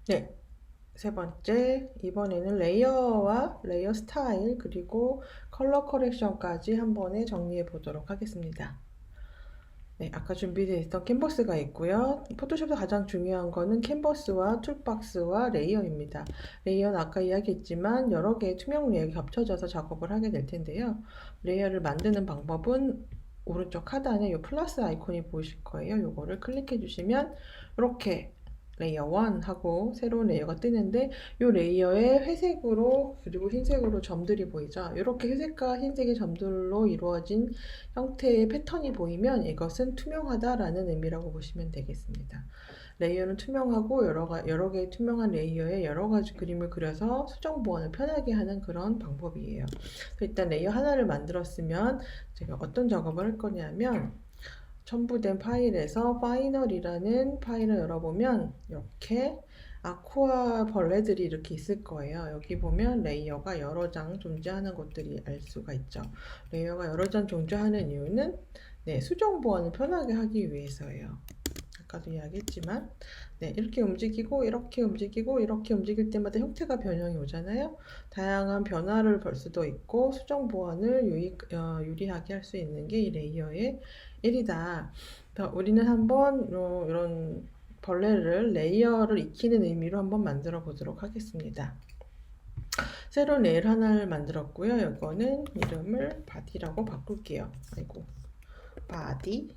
네, 세 번째, 이번에는 레이어와 레이어 스타일, 그리고 컬러 커렉션까지 한 번에 정리해 보도록 하겠습니다. 네, 아까 준비되어 있던 캔버스가 있고요. 포토샵에서 가장 중요한 거는 캔버스와 툴박스와 레이어입니다. 레이어는 아까 이야기했지만 여러 개의 투명 레이어가 겹쳐져서 작업을 하게 될 텐데요. 레이어를 만드는 방법은 오른쪽 하단에 이 플러스 아이콘이 보이실 거예요. 요거를 클릭해 주시면 이렇게 레이어 1 하고 새로운 레이어가 뜨는데 이 레이어에 회색으로 그리고 흰색으로 점들이 보이죠. 이렇게 회색과 흰색의 점들로 이루어진 형태의 패턴이 보이면 이것은 투명하다라는 의미라고 보시면 되겠습니다. 레이어는 투명하고 여러 개의 투명한 레이어에 여러 가지 그림을 그려서 수정 보완을 편하게 하는 그런 방법이에요. 일단 레이어 하나를 만들었으면 제가 어떤 작업을 할 거냐면 첨부된 파일에서 파이널이라는 파일을 열어보면 이렇게 아쿠아 벌레들이 이렇게 있을 거예요. 여기 보면 레이어가 여러 장 존재하는 것들이 알 수가 있죠. 레이어가 여러 장 존재하는 이유는 수정 보완을 편하게 하기 위해서예요. 아까도 이야기했지만 이렇게 움직이고 이렇게 움직이고 이렇게 움직일 때마다 형태가 변형이 오잖아요. 다양한 변화를 볼 수도 있고 수정 보완을 유리하게 할 수 있는 게 이 레이어의 일이다. 우리는 한번 이런 벌레를 레이어를 익히는 의미로 한번 만들어 보도록 하겠습니다. 새로운 레이어 하나를 만들었고요. 이거는 이름을 바디라고 바꿀게요. 아이고, 바디,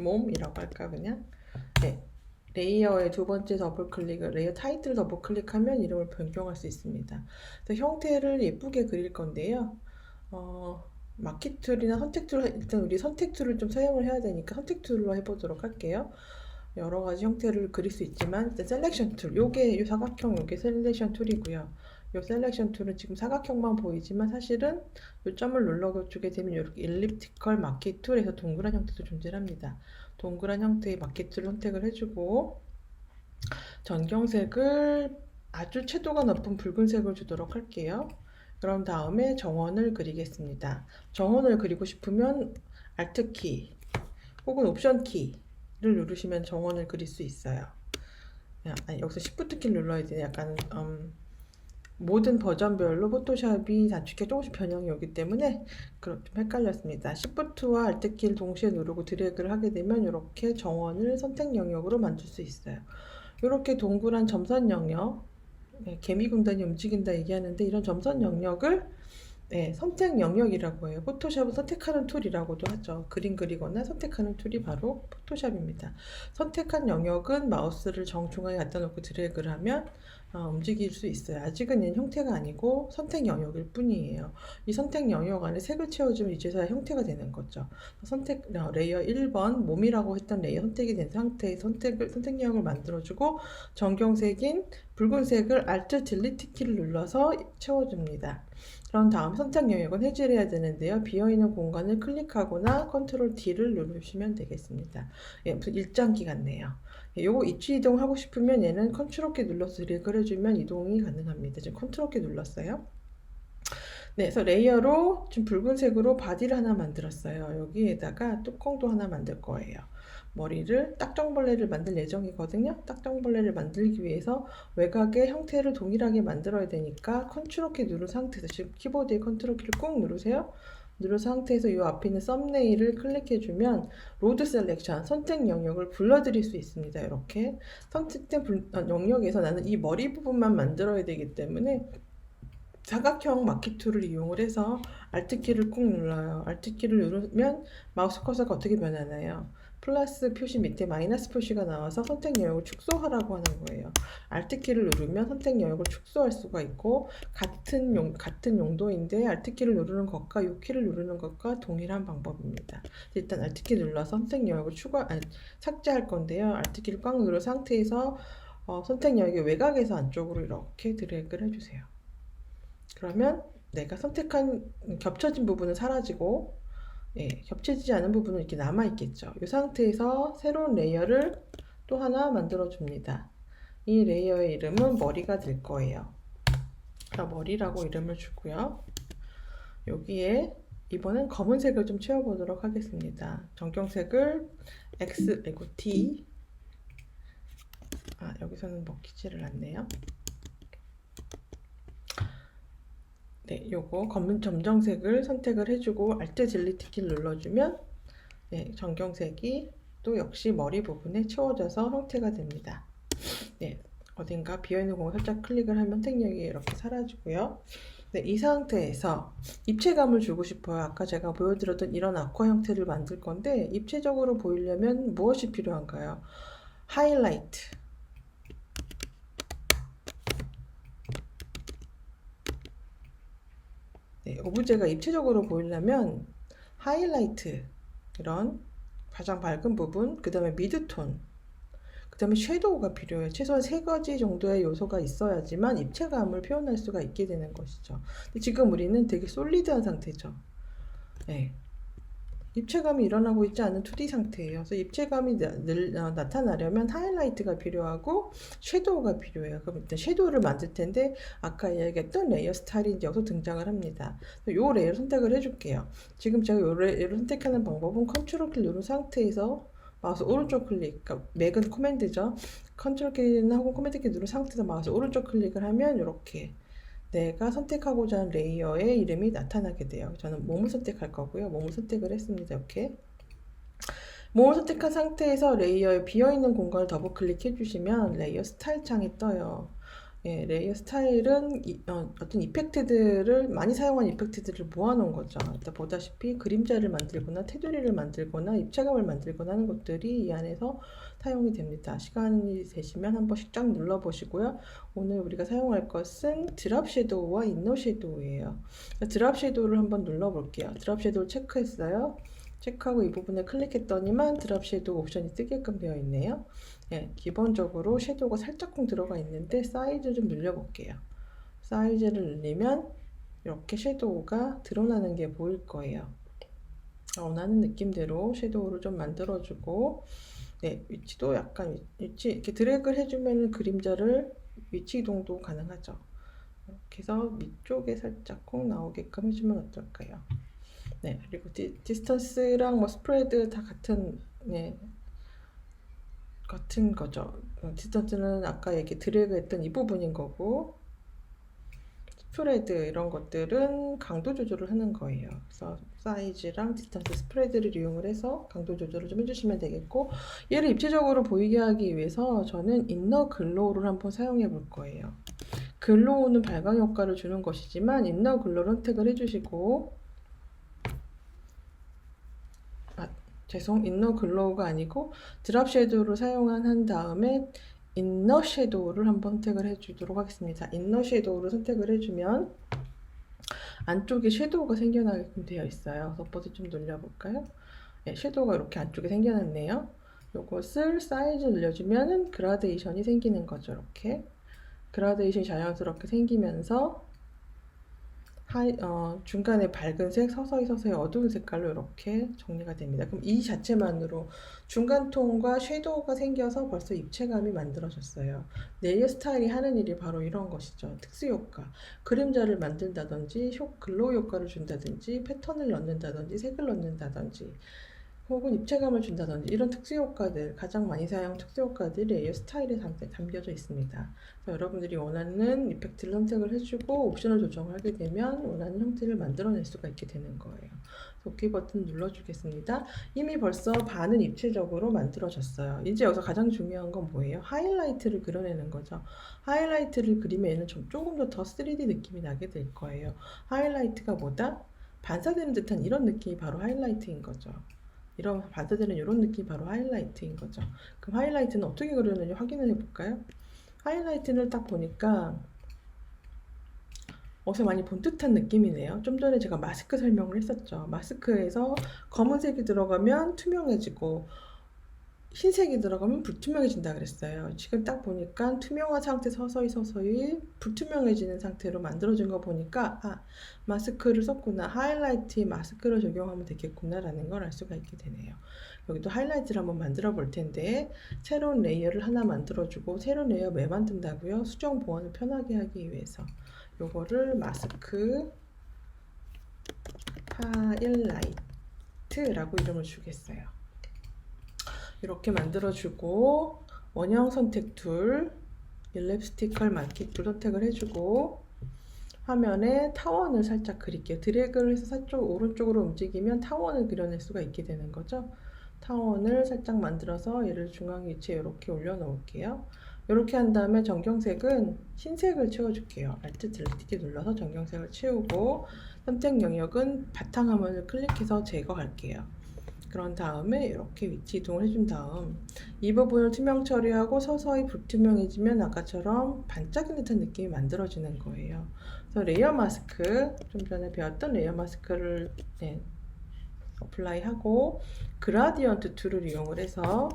몸이라고 할까 그냥. 네. 레이어의 두 번째 더블 클릭을 레이어 타이틀 더블 클릭하면 이름을 변경할 수 있습니다. 그래서 형태를 예쁘게 그릴 건데요. 마키 툴이나 선택 툴, 일단 우리 선택 툴을 좀 사용을 해야 되니까 선택 툴로 해보도록 할게요. 여러 가지 형태를 그릴 수 있지만 일단 셀렉션 툴, 요 사각형 요게 셀렉션 툴이고요. 요 셀렉션 툴은 지금 사각형만 보이지만 사실은 요 점을 눌러주게 되면 이렇게 일립티컬 마키 툴에서 동그란 형태도 존재합니다. 동그란 형태의 마키 툴을 선택을 해주고 전경색을 아주 채도가 높은 붉은색을 주도록 할게요. 그런 다음에 정원을 그리겠습니다. 정원을 그리고 싶으면 Alt키 혹은 옵션 키를 누르시면 정원을 그릴 수 있어요. 아니, 여기서 Shift 키를 눌러야 돼요. 약간 모든 버전별로 포토샵이 단축키가 조금씩 변형이 오기 때문에 좀 헷갈렸습니다. Shift와 Alt 키를 동시에 누르고 드래그를 하게 되면 이렇게 정원을 선택 영역으로 만들 수 있어요. 이렇게 동그란 점선 영역, 개미 군단이 움직인다 얘기하는데 이런 점선 영역을 선택 영역이라고 해요. 포토샵은 선택하는 툴이라고도 하죠. 그림 그리거나 선택하는 툴이 바로 포토샵입니다. 선택한 영역은 마우스를 정중앙에 갖다 놓고 드래그를 하면 움직일 수 있어요. 아직은 얘는 형태가 아니고 선택 영역일 뿐이에요. 이 선택 영역 안에 색을 채워주면 이제서야 형태가 되는 거죠. 레이어 1번 몸이라고 했던 레이어 선택이 된 상태의 선택 영역을 만들어주고 전경색인 붉은색을 Alt Delete 키를 눌러서 채워줍니다. 그런 다음 선택 영역은 해제를 해야 되는데요. 비어있는 공간을 클릭하거나 컨트롤 D를 누르시면 되겠습니다. 무슨 일장기 같네요. 요거 입지 이동하고 싶으면 얘는 컨트롤 키 눌러서 드래그를 해주면 이동이 가능합니다. 지금 컨트롤 키 눌렀어요. 그래서 레이어로 지금 붉은색으로 바디를 하나 만들었어요. 여기에다가 뚜껑도 하나 만들 거예요. 머리를 딱정벌레를 만들 예정이거든요. 딱정벌레를 만들기 위해서 외곽의 형태를 동일하게 만들어야 되니까 컨트롤 키 누른 상태에서 지금 키보드의 컨트롤 키를 꾹 누르세요. 누른 상태에서 이 앞에 있는 썸네일을 클릭해주면 로드 셀렉션, 선택 영역을 불러들일 수 있습니다. 이렇게 선택된 영역에서 나는 이 머리 부분만 만들어야 되기 때문에 사각형 마키 툴을 이용을 해서 Alt키를 꾹 눌러요. Alt키를 누르면 마우스 커서가 어떻게 변하나요? 플러스 표시 밑에 마이너스 표시가 나와서 선택 영역을 축소하라고 하는 거예요. Alt키를 누르면 선택 영역을 축소할 수가 있고 같은 용도인데 Alt키를 누르는 것과 U키를 누르는 것과 동일한 방법입니다. 일단 Alt키 눌러서 선택 영역을 삭제할 건데요. Alt키를 꽉 누른 상태에서 선택 영역의 외곽에서 안쪽으로 이렇게 드래그를 해주세요. 그러면 내가 선택한 겹쳐진 부분은 사라지고 겹쳐지지 않은 부분은 이렇게 남아 있겠죠. 이 상태에서 새로운 레이어를 또 하나 만들어 줍니다. 이 레이어의 이름은 머리가 될 거예요. 머리라고 이름을 주고요. 여기에 이번엔 검은색을 좀 채워보도록 하겠습니다. 전경색을 T 여기서는 먹히지를 않네요. 네, 요거 점정색을 선택을 해주고 Alt 딜리트 키를 눌러주면 네, 전경색이 또 역시 머리 부분에 채워져서 형태가 됩니다. 네, 어딘가 비어있는 공을 살짝 클릭을 하면 택력이 이렇게 사라지고요. 네, 이 상태에서 입체감을 주고 싶어요. 아까 제가 보여드렸던 이런 아쿠아 형태를 만들 건데 입체적으로 보이려면 무엇이 필요한가요? 하이라이트. 네, 오브제가 입체적으로 보이려면 하이라이트, 이런 가장 밝은 부분, 그 다음에 미드톤, 그 다음에 섀도우가 필요해요. 최소한 3가지 정도의 요소가 있어야지만 입체감을 표현할 수가 있게 되는 것이죠. 근데 지금 우리는 되게 솔리드한 상태죠. 네. 입체감이 일어나고 있지 않은 2D 상태예요. 그래서 입체감이 나타나려면 하이라이트가 필요하고 섀도우가 필요해요. 그럼 일단 섀도우를 만들 텐데 아까 이야기했던 레이어 스타일이 이제 여기서 등장을 합니다. 이 레이어를 선택을 해줄게요. 지금 제가 이 레이어를 선택하는 방법은 컨트롤 키 누른 상태에서 마우스 오른쪽 클릭, 그러니까 맥은 코맨드죠. 컨트롤 키하고 코맨드 키 누른 상태에서 마우스 오른쪽 클릭을 하면 이렇게 내가 선택하고자 하는 레이어의 이름이 나타나게 돼요. 저는 몸을 선택할 거고요. 몸을 선택을 했습니다. 이렇게 몸을 선택한 상태에서 레이어에 비어있는 공간을 더블 클릭해 주시면 레이어 스타일 창이 떠요. 예, 레이어 스타일은 어떤 이펙트들을 많이 사용한 이펙트들을 모아놓은 거죠. 일단 보다시피 그림자를 만들거나 테두리를 만들거나 입체감을 만들거나 하는 것들이 이 안에서 사용이 됩니다. 시간이 되시면 한 번씩 쫙 눌러보시고요. 오늘 우리가 사용할 것은 드랍 섀도우와 인너 섀도우예요. 드랍 섀도우를 한번 눌러볼게요. 드랍 섀도우 체크했어요. 체크하고 이 부분에 클릭했더니만 드랍 섀도우 옵션이 뜨게끔 되어 있네요. 예, 기본적으로 섀도우가 살짝쿵 들어가 있는데 사이즈 좀 늘려볼게요. 사이즈를 늘리면 이렇게 섀도우가 드러나는 게 보일 거예요. 원하는 느낌대로 섀도우를 좀 만들어주고, 네, 위치도 약간 위치 이렇게 드래그를 해주면 그림자를 위치 이동도 가능하죠. 이렇게 해서 위쪽에 살짝쿵 나오게끔 해주면 어떨까요? 네, 그리고 디스턴스랑 뭐 스프레드 다 같은, 네, 같은 거죠. 디스턴스는 아까 얘기 드래그 했던 이 부분인 거고, 스프레드 이런 것들은 강도 조절을 하는 거예요. 그래서 사이즈랑 디스턴스 스프레드를 이용을 해서 강도 조절을 좀 해주시면 되겠고, 얘를 입체적으로 보이게 하기 위해서 저는 인너 글로우를 한번 사용해 볼 거예요. 글로우는 발광 효과를 주는 것이지만 인너 글로우를 선택을 해주시고, 인너 글로우가 아니고 드랍 섀도우를 한 다음에 인너 섀도우를 한번 선택을 해주도록 하겠습니다. 인너 섀도우를 선택을 해주면 안쪽에 섀도우가 생겨나게끔 되어 있어요. 그래서 버튼 좀 눌려볼까요? 네, 섀도우가 이렇게 안쪽에 생겨났네요. 이것을 사이즈 늘려주면 그라데이션이 생기는 거죠. 이렇게 그라데이션이 자연스럽게 생기면서 중간에 밝은색, 서서히 어두운 색깔로 이렇게 정리가 됩니다. 그럼 이 자체만으로 중간톤과 섀도우가 생겨서 벌써 입체감이 만들어졌어요. 레이어 스타일이 하는 일이 바로 이런 것이죠. 특수효과. 그림자를 만든다든지, 글로우 효과를 준다든지, 패턴을 넣는다든지, 색을 넣는다든지, 혹은 입체감을 준다든지 이런 특수효과들, 가장 많이 사용하는 특수효과들이 레이어 스타일에 담겨져 있습니다. 여러분들이 원하는 이펙트를 선택을 해주고 옵션을 조정을 하게 되면 원하는 형태를 만들어낼 수가 있게 되는 거예요. OK 버튼 눌러주겠습니다. 이미 벌써 반은 입체적으로 만들어졌어요. 이제 여기서 가장 중요한 건 뭐예요? 하이라이트를 그려내는 거죠. 하이라이트를 그리면 조금 더 3D 느낌이 나게 될 거예요. 하이라이트가 뭐다? 반사되는 듯한 이런 느낌이 바로 하이라이트인 거죠. 이런 반사되는 이런 느낌이 바로 하이라이트인 거죠. 그럼 하이라이트는 어떻게 그려내는지 확인을 해볼까요? 하이라이트를 딱 보니까 어디서 많이 본 듯한 느낌이네요. 좀 전에 제가 마스크 설명을 했었죠. 마스크에서 검은색이 들어가면 투명해지고 흰색이 들어가면 불투명해진다 그랬어요. 지금 딱 보니까 투명한 상태 서서히 불투명해지는 상태로 만들어진 거 보니까 마스크를 썼구나, 하이라이트에 마스크를 적용하면 되겠구나 라는 걸 알 수가 있게 되네요. 여기도 하이라이트를 한번 만들어 볼 텐데 새로운 레이어를 하나 만들어 주고, 새로운 레이어 왜 만든다고요? 수정 보완을 편하게 하기 위해서 요거를 마스크 하이라이트라고 이름을 주겠어요. 이렇게 만들어주고 원형 선택 툴, 일랩스티컬 마켓 툴 선택을 해주고 화면에 타원을 살짝 그릴게요. 드래그를 해서 살짝 오른쪽으로 움직이면 타원을 그려낼 수가 있게 되는 거죠. 타원을 살짝 만들어서 얘를 중앙 위치에 이렇게 올려놓을게요. 이렇게 한 다음에 전경색은 흰색을 채워줄게요. Alt 딜리트 눌러서 전경색을 채우고 선택 영역은 바탕화면을 클릭해서 제거할게요. 그런 다음에 이렇게 위치 이동을 해준 다음 이 부분을 투명 처리하고 서서히 불투명해지면 아까처럼 반짝이는 듯한 느낌이 만들어지는 거예요. 그래서 레이어 마스크, 좀 전에 배웠던 레이어 마스크를 어플라이하고 그라디언트 툴을 이용을 해서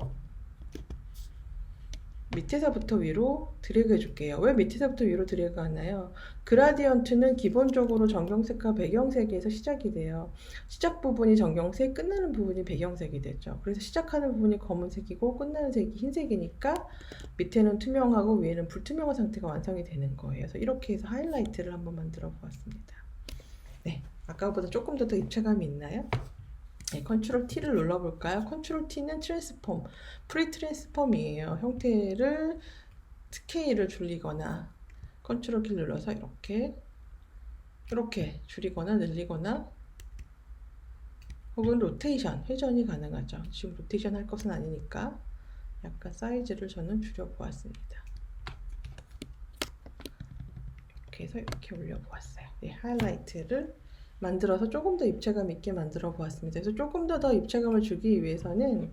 밑에서부터 위로 드래그 해줄게요. 왜 밑에서부터 위로 드래그 하나요? 그라디언트는 기본적으로 정경색과 배경색에서 시작이 돼요. 시작 부분이 정경색, 끝나는 부분이 배경색이 되죠. 그래서 시작하는 부분이 검은색이고 끝나는 색이 흰색이니까 밑에는 투명하고 위에는 불투명한 상태가 완성이 되는 거예요. 그래서 이렇게 해서 하이라이트를 한번 만들어 보았습니다. 네, 아까보다 조금 더 입체감이 있나요? 네, 컨트롤 T를 눌러볼까요? 컨트롤 T는 트랜스폼, 프리 트랜스폼이에요. 형태를 스케일을 줄이거나 컨트롤 키 눌러서 이렇게 줄이거나 늘리거나 혹은 로테이션, 회전이 가능하죠. 지금 로테이션 할 것은 아니니까 약간 사이즈를 저는 줄여보았습니다. 이렇게 해서 이렇게 올려보았어요. 네, 하이라이트를 만들어서 조금 더 입체감 있게 만들어 보았습니다. 그래서 조금 더 입체감을 주기 위해서는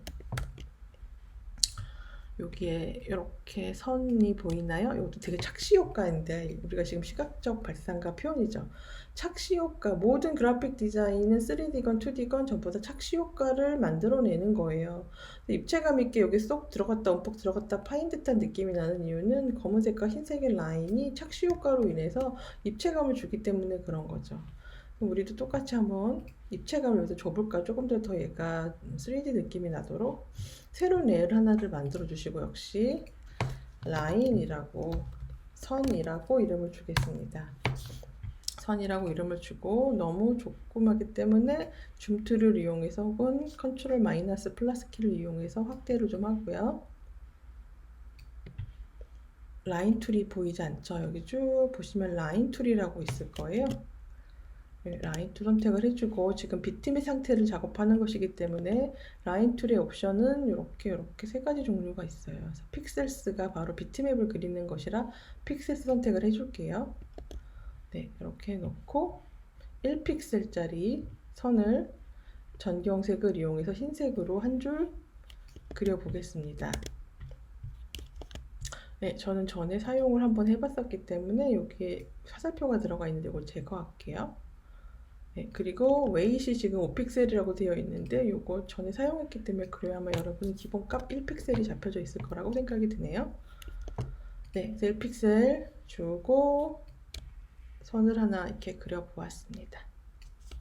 여기에 이렇게 선이 보이나요? 이것도 되게 착시 효과인데 우리가 지금 시각적 발상과 표현이죠. 착시 효과, 모든 그래픽 디자인은 3D건 2D건 전부 다 착시 효과를 만들어내는 거예요. 입체감 있게 여기 쏙 들어갔다 움푹 들어갔다 파인 듯한 느낌이 나는 이유는 검은색과 흰색의 라인이 착시 효과로 인해서 입체감을 주기 때문에 그런 거죠. 우리도 똑같이 한번 입체감을 여기서 줘볼까? 조금 더 얘가 3D 느낌이 나도록 새로운 레이어를 하나를 만들어 주시고 역시 라인이라고 선이라고 이름을 주겠습니다. 선이라고 이름을 주고 너무 조그맣기 때문에 줌 툴을 이용해서 혹은 컨트롤 마이너스 플러스 키를 이용해서 확대를 좀 하고요. 라인 툴이 보이지 않죠? 여기 쭉 보시면 라인 툴이라고 있을 거예요. 라인 툴 선택을 해주고 지금 비트맵 상태를 작업하는 것이기 때문에 라인 툴의 옵션은 이렇게 세 가지 종류가 있어요. 그래서 픽셀스가 바로 비트맵을 그리는 것이라 픽셀스 선택을 해줄게요. 네, 이렇게 놓고 1픽셀짜리 선을 전경색을 이용해서 흰색으로 한 줄 그려보겠습니다. 네, 저는 전에 사용을 한번 해봤었기 때문에 여기에 화살표가 들어가 있는데 이걸 제거할게요. 네, 그리고 웨이시 지금 5픽셀이라고 되어 있는데 이거 전에 사용했기 때문에 그래야 아마 여러분이 기본값 1픽셀이 잡혀져 있을 거라고 생각이 드네요. 네, 1픽셀 주고 선을 하나 이렇게 그려보았습니다.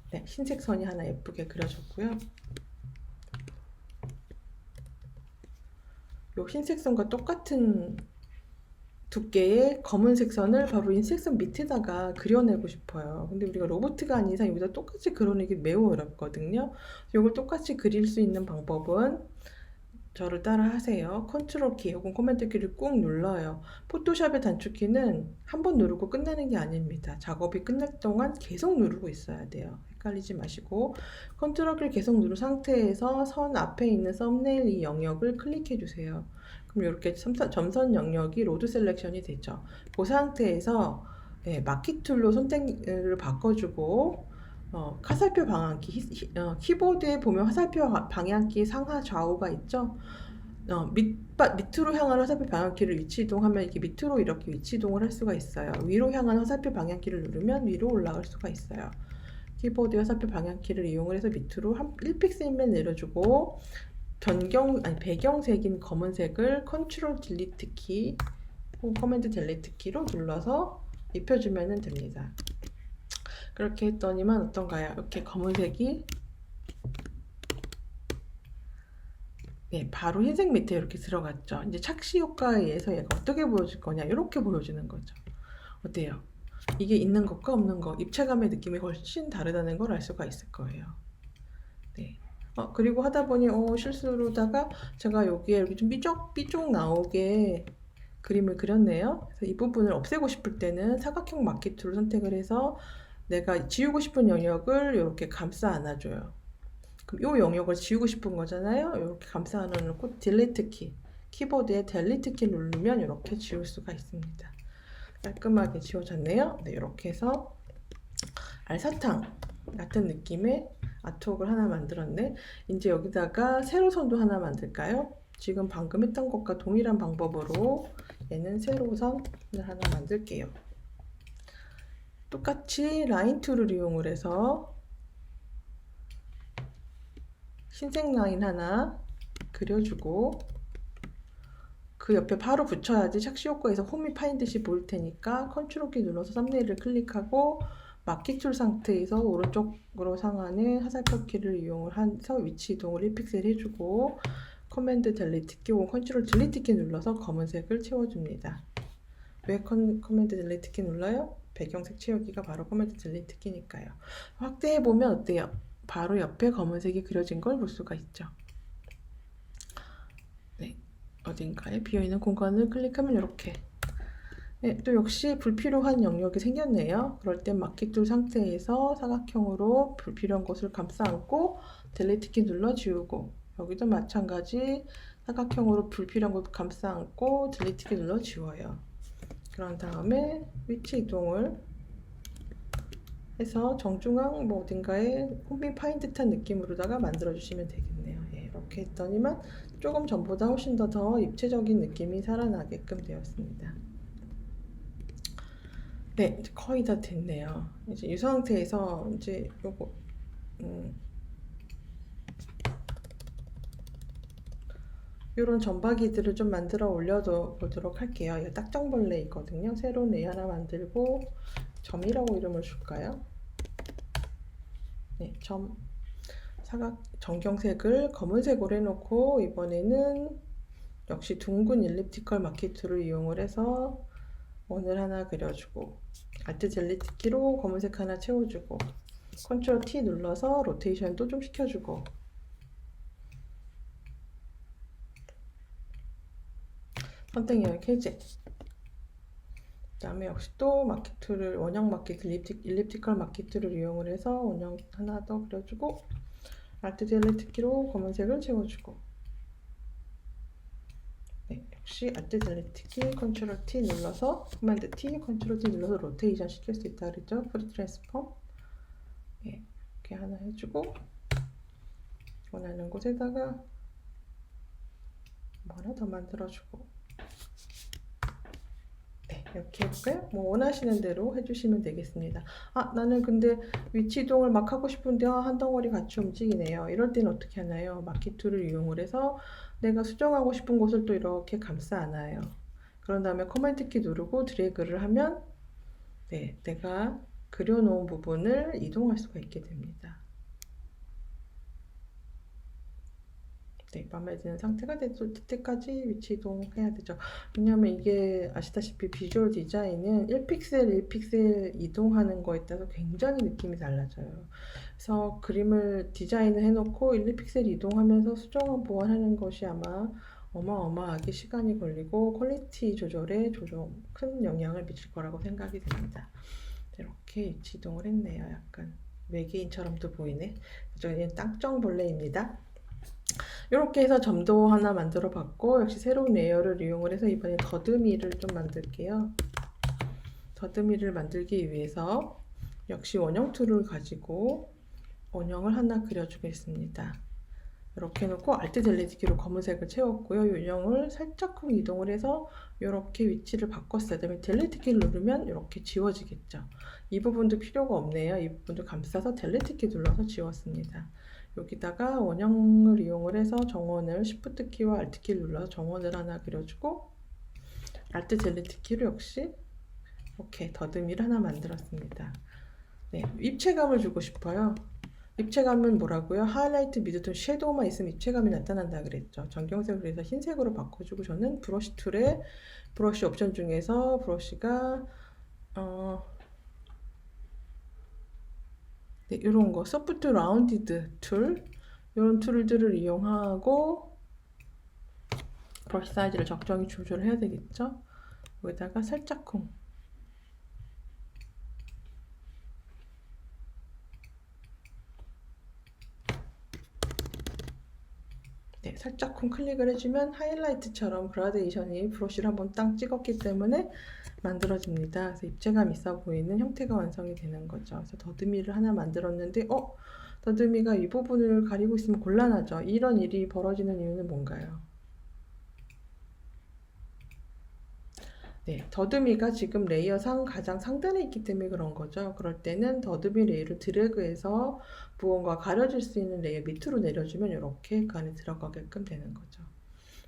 네, 흰색 선이 하나 예쁘게 그려졌고요. 이 흰색 선과 똑같은 두께의 검은색 선을 바로 흰색 선 밑에다가 그려내고 싶어요. 근데 우리가 로봇가 아닌 이상 여기다 똑같이 그려내기 매우 어렵거든요. 이걸 똑같이 그릴 수 있는 방법은 저를 따라 하세요. 컨트롤 키 혹은 코맨드 키를 꾹 눌러요. 포토샵의 단축키는 한 번 누르고 끝나는 게 아닙니다. 작업이 끝날 동안 계속 누르고 있어야 돼요. 헷갈리지 마시고 컨트롤 키를 계속 누른 상태에서 선 앞에 있는 썸네일 이 영역을 클릭해 주세요. 그럼 이렇게 점선 영역이 로드 셀렉션이 되죠. 그 상태에서 마키 툴로 선택을 바꿔주고 화살표 방향키 키보드에 보면 화살표 방향키 상하 좌우가 있죠. 밑으로 향한 화살표 방향키를 위치 이동하면 이렇게 밑으로 이렇게 위치 이동을 할 수가 있어요. 위로 향한 화살표 방향키를 누르면 위로 올라갈 수가 있어요. 키보드 화살표 방향키를 이용을 해서 밑으로 1픽셀만 내려주고 배경색인 검은색을 컨트롤 딜리트 키 혹은 커맨드 딜리트 키로 눌러서 입혀주면 됩니다. 그렇게 했더니만 어떤가요? 이렇게 검은색이 바로 흰색 밑에 이렇게 들어갔죠. 이제 착시 효과에 의해서 얘가 어떻게 보여줄 거냐 이렇게 보여주는 거죠. 어때요? 이게 있는 것과 없는 것 입체감의 느낌이 훨씬 다르다는 걸 알 수가 있을 거예요. 네. 그리고 하다 보니 실수로다가 제가 여기에 이렇게 좀 삐쭉 나오게 그림을 그렸네요. 그래서 이 부분을 없애고 싶을 때는 사각형 마키 툴을 선택을 해서 내가 지우고 싶은 영역을 이렇게 감싸 안아줘요. 그럼 이 영역을 지우고 싶은 거잖아요. 이렇게 감싸 안아놓고 딜리트 키, 키보드에 딜리트 키 누르면 이렇게 지울 수가 있습니다. 깔끔하게 지워졌네요. 네, 이렇게 해서 알사탕 같은 느낌의 아트웍을 하나 만들었네. 이제 여기다가 세로선도 하나 만들까요? 지금 방금 했던 것과 동일한 방법으로 얘는 세로선을 하나 만들게요. 똑같이 라인 툴을 이용을 해서 흰색 라인 하나 그려주고 그 옆에 바로 붙여야지 착시 효과에서 홈이 파인 듯이 보일 테니까 컨트롤 키 눌러서 썸네일을 클릭하고 마키 툴 상태에서 오른쪽으로 상하는 화살표 키를 이용을 해서 위치 이동을 1픽셀 해주고 커맨드 딜리트 키 혹은 컨트롤 딜리트 키 눌러서 검은색을 채워줍니다. 왜 커맨드 딜리트 키 눌러요? 배경색 채우기가 바로 커맨드 딜리트 키니까요. 확대해보면 어때요? 바로 옆에 검은색이 그려진 걸 볼 수가 있죠. 네, 어딘가에 비어있는 공간을 클릭하면 이렇게 네, 또 역시 불필요한 영역이 생겼네요. 그럴 땐 마키 툴 상태에서 사각형으로 불필요한 것을 감싸 안고 딜리트 키 눌러 지우고 여기도 마찬가지 사각형으로 불필요한 것을 감싸 안고 딜리트 키 눌러 지워요. 그런 다음에 위치 이동을 해서 정중앙 뭐 어딘가에 홈이 파인 듯한 느낌으로다가 만들어 주시면 되겠네요. 예, 이렇게 했더니만 조금 전보다 훨씬 더 입체적인 느낌이 살아나게끔 되었습니다. 네, 이제 거의 다 됐네요. 이제 이 상태에서 이제 요거 요런 점박이들을 좀 만들어 올려도 보도록 할게요. 이거 딱정벌레 있거든요. 새로운 레이 하나 만들고 점이라고 이름을 줄까요? 네, 점 사각 정경색을 검은색으로 해놓고 이번에는 역시 둥근 일립티컬 마키 툴을 이용을 해서 원을 하나 그려주고 알트 딜리트 키로 검은색 하나 채워주고 컨트롤 T 눌러서 로테이션도 좀 시켜주고 선택 영역 해제. 그 다음에 역시 또 마키 툴을 원형 마키 일립티컬 마키 툴을 이용을 해서 원형 하나 더 그려주고 알트 딜리트 키로 검은색을 채워주고 네, 역시 알트 딜리트 키 컨트롤 T 눌러서 커맨드 T 컨트롤 T 눌러서 로테이션 시킬 수 있다 그랬죠. 프리 트랜스폼 네, 이렇게 하나 해주고 원하는 곳에다가 뭐 하나 더 만들어주고 네, 이렇게 해볼까요? 뭐 원하시는 대로 해주시면 되겠습니다. 나는 근데 위치 이동을 막 하고 싶은데 한 덩어리 같이 움직이네요. 이럴 때는 어떻게 하나요? 마키 툴을 이용을 해서 내가 수정하고 싶은 곳을 또 이렇게 감싸 안아요. 그런 다음에 커맨드 키 누르고 드래그를 하면 네, 내가 그려놓은 부분을 이동할 수가 있게 됩니다. 네, 마음에 드는 상태가 됐을 때까지 위치 이동해야 되죠. 왜냐하면 이게 아시다시피 비주얼 디자인은 1픽셀 1픽셀 이동하는 거에 따라서 굉장히 느낌이 달라져요. 그래서 그림을 디자인을 해놓고 1, 2픽셀 이동하면서 수정을 보완하는 것이 아마 어마어마하게 시간이 걸리고 퀄리티 조절에 큰 영향을 미칠 거라고 생각이 됩니다. 이렇게 위치 이동을 했네요. 약간 외계인처럼도 보이네. 저는 땅정벌레입니다. 이렇게 해서 점도 하나 만들어 봤고 역시 새로운 레이어를 이용을 해서 이번에 더듬이를 좀 만들게요. 더듬이를 만들기 위해서 역시 원형 툴을 가지고 원형을 하나 그려주겠습니다. 이렇게 해놓고 알트 딜리트 키로 검은색을 채웠고요. 원형을 살짝 이동을 해서 이렇게 위치를 바꿨어요. 그다음에 딜리트 키를 누르면 이렇게 지워지겠죠. 이 부분도 필요가 없네요. 이 부분도 감싸서 딜리트 키 눌러서 지웠습니다. 여기다가 원형을 이용을 해서 정원을 Shift 키와 Alt 키를 눌러서 정원을 하나 그려주고 Alt 딜리트 키로 역시 이렇게 더듬이를 하나 만들었습니다. 네, 입체감을 주고 싶어요. 입체감은 뭐라고요? 하이라이트, 미드톤, 섀도우만 있으면 입체감이 나타난다 그랬죠. 정경색으로 해서 흰색으로 바꿔주고 저는 브러쉬 툴에 브러쉬 옵션 중에서 브러쉬가 네, 이런 거 소프트 라운디드 툴 이런 툴들을 이용하고 브러쉬 사이즈를 적정히 조절해야 되겠죠. 여기다가 살짝쿵, 네, 살짝쿵 클릭을 해주면 하이라이트처럼 그라데이션이 브러쉬를 한번 딱 찍었기 때문에 만들어집니다. 그래서 입체감 있어 보이는 형태가 완성이 되는 거죠. 그래서 더듬이를 하나 만들었는데, 더듬이가 이 부분을 가리고 있으면 곤란하죠. 이런 일이 벌어지는 이유는 뭔가요? 네, 더듬이가 지금 레이어 가장 상단에 있기 때문에 그런 거죠. 그럴 때는 더듬이 레이어를 드래그해서 무언가 가려질 수 있는 레이어 밑으로 내려주면 이렇게 그 안에 들어가게끔 되는 거죠.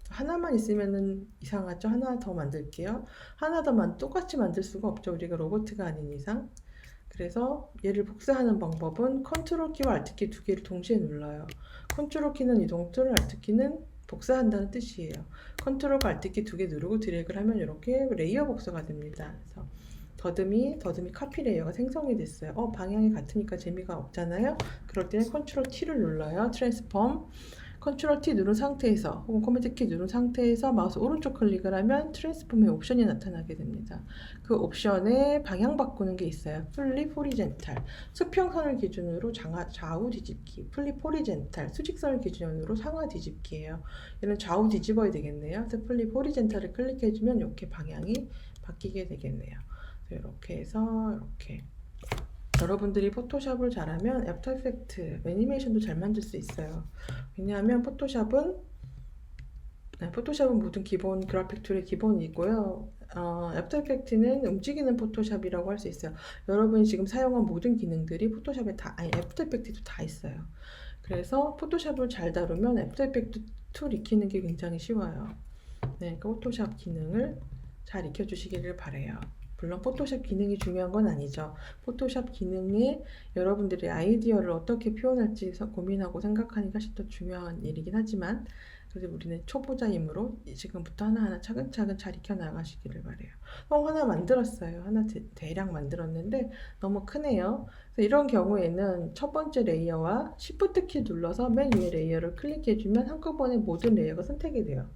하나만 있으면은 이상하죠. 하나 더 만들게요. 하나 더 똑같이 만들 수가 없죠. 우리가 로봇가 아닌 이상. 그래서 얘를 복사하는 방법은 컨트롤 키와 알트 키 두 개를 동시에 눌러요. 컨트롤 키는 이동 툴, 알트 키는 복사한다는 뜻이에요. 컨트롤과 알트 키 두 개 누르고 드래그를 하면 이렇게 레이어 복사가 됩니다. 그래서 더듬이 카피 레이어가 생성이 됐어요. 방향이 같으니까 재미가 없잖아요. 그럴 때는 컨트롤 T를 눌러요. 트랜스폼. 컨트롤 T 누른 상태에서 혹은 커맨드 키 누른 상태에서 마우스 오른쪽 클릭을 하면 트랜스폼의 옵션이 나타나게 됩니다. 그 옵션에 방향 바꾸는 게 있어요. 플립 호리젠탈, 수평선을 기준으로 좌우 뒤집기, 플립 호리젠탈, 수직선을 기준으로 상하 뒤집기예요. 얘는 좌우 뒤집어야 되겠네요. 그래서 플립 호리젠탈을 클릭해주면 이렇게 방향이 바뀌게 되겠네요. 이렇게 해서 이렇게 여러분들이 포토샵을 잘하면 애프터 이펙트, 애니메이션도 잘 만들 수 있어요. 왜냐하면 포토샵은 모든 기본 그래픽 툴의 기본이고요. 애프터 이펙트는 움직이는 포토샵이라고 할 수 있어요. 여러분이 지금 사용한 모든 기능들이 포토샵에 애프터 이펙트도 다 있어요. 그래서 포토샵을 잘 다루면 애프터 이펙트 툴 익히는 게 굉장히 쉬워요. 네, 그 포토샵 기능을 잘 익혀주시기를 바래요. 물론 포토샵 기능이 중요한 건 아니죠. 포토샵 기능에 여러분들의 아이디어를 어떻게 표현할지 고민하고 생각하는 게 훨씬 더 중요한 일이긴 하지만 그래서 우리는 초보자이므로 지금부터 하나하나 차근차근 잘 익혀 나가시기를 바래요. 하나 만들었어요. 하나 대략 만들었는데 너무 크네요. 그래서 이런 경우에는 첫 번째 레이어와 Shift 키 눌러서 맨 위에 레이어를 클릭해주면 한꺼번에 모든 레이어가 선택이 돼요.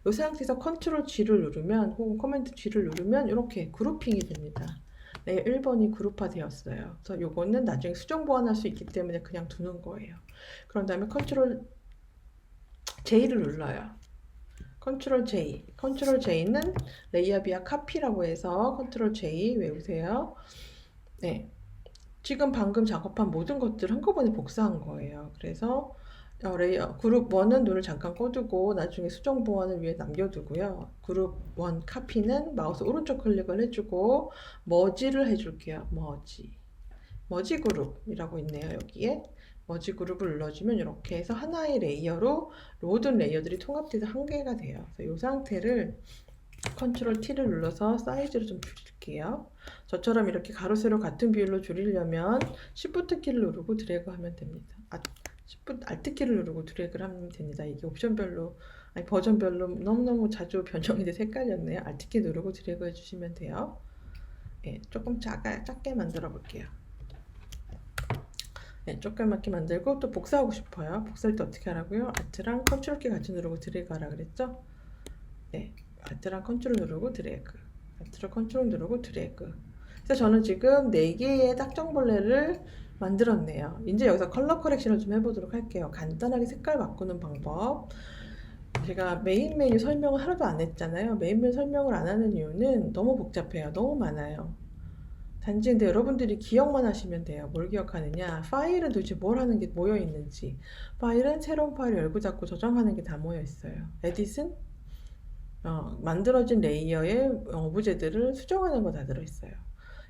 이 상태에서 컨트롤 G를 누르면 혹은 커맨드 G를 누르면 이렇게 그룹핑이 됩니다. 네, 1번이 그룹화 되었어요. 그래서 요거는 나중에 수정 보완할 수 있기 때문에 그냥 두는 거예요. 그런 다음에 컨트롤 J를 눌러요. 컨트롤 J는 레이어비아 카피라고 해서 컨트롤 J 외우세요. 네, 지금 방금 작업한 모든 것들을 한꺼번에 복사한 거예요. 그래서 레이어 그룹 1은 눈을 잠깐 꺼두고 나중에 수정 보완을 위해 남겨두고요. 그룹 1 카피는 마우스 오른쪽 클릭을 해주고 머지를 해줄게요. 머지 그룹이라고 있네요. 여기에 머지 그룹을 눌러주면 이렇게 해서 하나의 레이어로 모든 레이어들이 통합돼서 한 개가 돼요. 그래서 이 상태를 컨트롤 T를 눌러서 사이즈를 좀 줄일게요. 저처럼 이렇게 가로 세로 같은 비율로 줄이려면 Shift 키를 누르고 드래그 하면 됩니다. Shift Alt 키를 누르고 드래그를 하면 됩니다. 이게 옵션별로 버전별로 너무너무 자주 변형이 돼서 헷갈렸네요. Alt 키 누르고 드래그 해주시면 돼요. 네, 조금 작게 만들어 볼게요. 네, 조그맣게 만들고 또 복사하고 싶어요. 복사할 때 어떻게 하라고요? Alt랑 컨트롤 키 같이 누르고 드래그 하라 그랬죠? 네, Alt랑 컨트롤 누르고 드래그, Alt랑 컨트롤 누르고 드래그. 그래서 저는 지금 4개의 딱정벌레를 만들었네요. 이제 여기서 컬러 커렉션을 좀 해보도록 할게요. 간단하게 색깔 바꾸는 방법. 제가 메인 메뉴 설명을 하나도 안 했잖아요. 메인 메뉴 설명을 안 하는 이유는 너무 복잡해요. 너무 많아요. 단지 근데 여러분들이 기억만 하시면 돼요. 뭘 기억하느냐? 파일은 도대체 뭘 하는 게 모여 있는지. 파일은 새로운 파일을 열고 닫고 저장하는 게 다 모여 있어요. 에딧은 만들어진 레이어의 오브제들을 수정하는 거 다 들어있어요.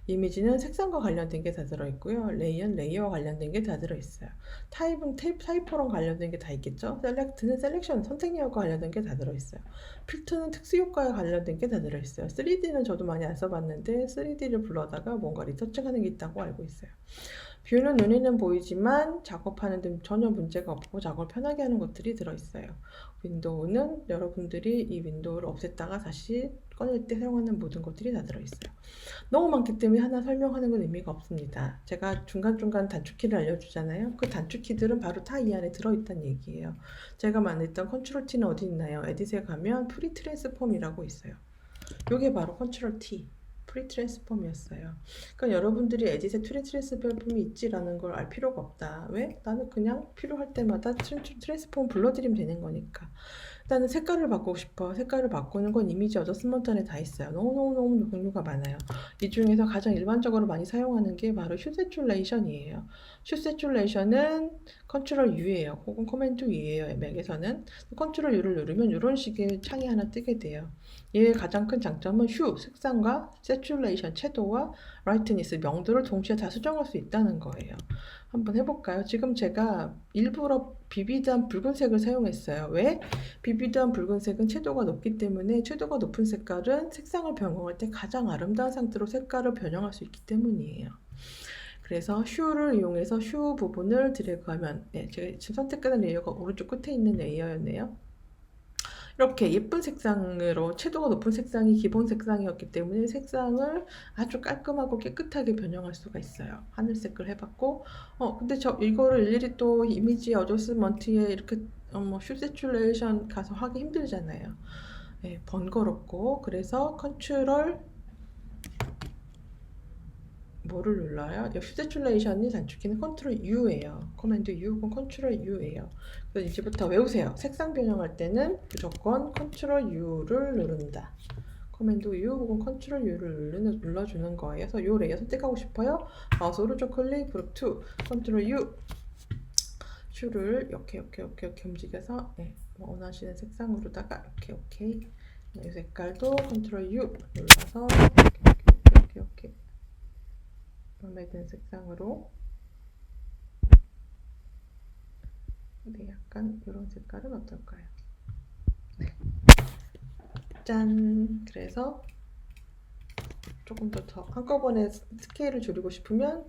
이미지는 색상과 관련된 게 다 들어있고요. 레이어는 레이어와 관련된 게 다 들어있어요. 타입은 타이포랑 관련된 게 다 있겠죠. 셀렉트는 셀렉션, 선택력과 관련된 게 다 들어있어요. 필터는 특수효과에 관련된 게 다 들어있어요. 3D는 저도 많이 안 써봤는데 3D를 불러다가 뭔가 리서칭하는 게 있다고 알고 있어요. 뷰는 눈에는 보이지만 작업하는 데 전혀 문제가 없고 작업을 편하게 하는 것들이 들어있어요. 윈도우는 여러분들이 이 윈도우를 없앴다가 다시 꺼낼 때 사용하는 모든 것들이 다 들어있어요. 너무 많기 때문에 하나 설명하는 건 의미가 없습니다. 제가 중간중간 단축키를 알려주잖아요. 그 단축키들은 바로 다 이 안에 들어있다는 얘기예요. 제가 만들던 컨트롤 T는 어디 있나요? 에딧에 가면 프리 트랜스폼이라고 있어요. 이게 바로 컨트롤 T, 프리 트랜스폼이었어요. 그러니까 여러분들이 에딧에 프리 트랜스폼이 있지라는 걸 알 필요가 없다. 왜? 나는 그냥 필요할 때마다 트랜스폼 불러드리면 되는 거니까. 일단은 색깔을 바꾸고 싶어. 색깔을 바꾸는 건 이미지 어저스먼트 안에 다 있어요. 너무너무 종류가 많아요. 이 중에서 가장 일반적으로 많이 사용하는 게 바로 슈 세츄레이션이에요. 슈 세츄레이션은 컨트롤 U예요. 혹은 커맨드 U예요. 맥에서는 컨트롤 U를 누르면 이런 식의 창이 하나 뜨게 돼요. 얘의 가장 큰 장점은 휴, 색상과 세츄레이션, 채도와 라이트니스, 명도를 동시에 다 수정할 수 있다는 거예요. 한번 해볼까요? 지금 제가 일부러 비비드한 붉은색을 사용했어요. 왜? 비비드한 붉은색은 채도가 높기 때문에 채도가 높은 색깔은 색상을 변경할 때 가장 아름다운 상태로 색깔을 변형할 수 있기 때문이에요. 그래서 휴를 이용해서 휴 부분을 드래그하면 제가 지금 선택하는 레이어가 오른쪽 끝에 있는 레이어였네요. 이렇게 예쁜 색상으로 채도가 높은 색상이 기본 색상이었기 때문에 색상을 아주 깔끔하고 깨끗하게 변형할 수가 있어요. 하늘색을 해봤고 근데 이거를 일일이 또 이미지 어저스먼트에 이렇게 슈 세츄레이션 가서 하기 힘들잖아요. 번거롭고 그래서 컨트롤 뭐를 눌러요? 슈 세츄레이션이 단축키는 컨트롤 U예요. 커맨드 U 혹은 컨트롤 U예요. 그래서 이제부터 외우세요. 색상 변형할 때는 무조건 컨트롤 U를 누른다. 커맨드 U 혹은 컨트롤 U를 눌러주는 거예요. 그래서 이 레이어 선택하고 싶어요. 마우스 오른쪽 클릭, 그룹 2, 컨트롤 U. 슈를 이렇게 움직여서 원하시는 색상으로다가 이렇게 이 색깔도 컨트롤 U 눌러서 이렇게 마음에 드는 색상으로 약간 이런 색깔은 어떨까요? 짠! 그래서 조금 더 한꺼번에 스케일을 줄이고 싶으면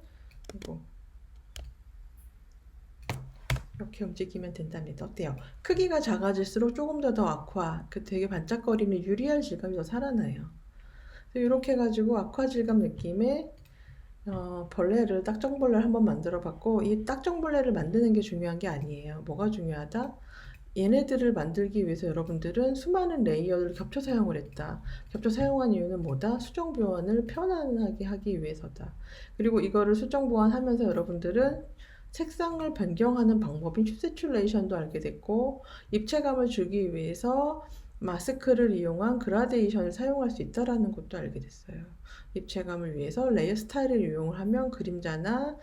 이렇게 움직이면 된답니다. 어때요? 크기가 작아질수록 조금 더 아쿠아, 되게 반짝거리는 유리알 질감이 더 살아나요. 이렇게 해가지고 아쿠아 질감 느낌의 벌레를 딱정벌레를 한번 만들어 봤고, 이 딱정벌레를 만드는 게 중요한 게 아니에요. 뭐가 중요하다? 얘네들을 만들기 위해서 여러분들은 수많은 레이어를 겹쳐 사용을 했다. 겹쳐 사용한 이유는 뭐다? 수정 보완을 편안하게 하기 위해서다. 그리고 이거를 수정 보완하면서 여러분들은 색상을 변경하는 방법인 슈세츄레이션도 알게 됐고, 입체감을 주기 위해서 마스크를 이용한 그라데이션을 사용할 수 있다는 것도 알게 됐어요. 입체감을 위해서 레이어 스타일을 이용을 하면 그림자나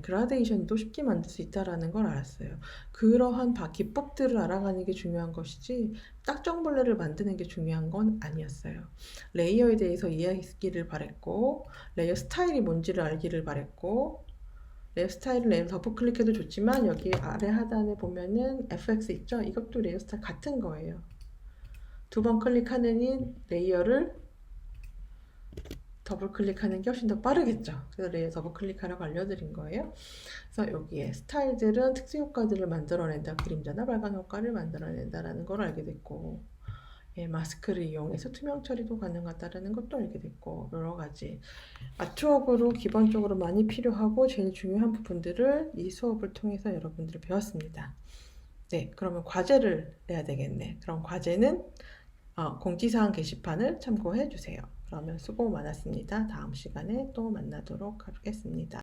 그라데이션도 쉽게 만들 수 있다는 걸 알았어요. 그러한 기법들을 알아가는 게 중요한 것이지 딱정벌레를 만드는 게 중요한 건 아니었어요. 레이어에 대해서 이해하기를 바랬고, 레이어 스타일이 뭔지를 알기를 바랬고, 레이어 스타일을 레이어 더블 클릭해도 좋지만 여기 아래 하단에 보면은 FX 있죠? 이것도 레이어 스타일 같은 거예요. 두 번 클릭하느니 레이어를 더블 클릭하는 게 훨씬 더 빠르겠죠. 그래서 레이어 더블 클릭하라고 알려드린 거예요. 그래서 여기에 스타일들은 특수 효과들을 만들어낸다. 그림자나 발광 효과를 만들어낸다라는 걸 알게 됐고, 마스크를 이용해서 투명 처리도 가능하다는 것도 알게 됐고, 여러 가지 아트웍으로 기본적으로 많이 필요하고 제일 중요한 부분들을 이 수업을 통해서 여러분들이 배웠습니다. 네, 그러면 과제를 내야 되겠네. 그럼 과제는 공지사항 게시판을 참고해 주세요. 그러면 수고 많았습니다. 다음 시간에 또 만나도록 하겠습니다.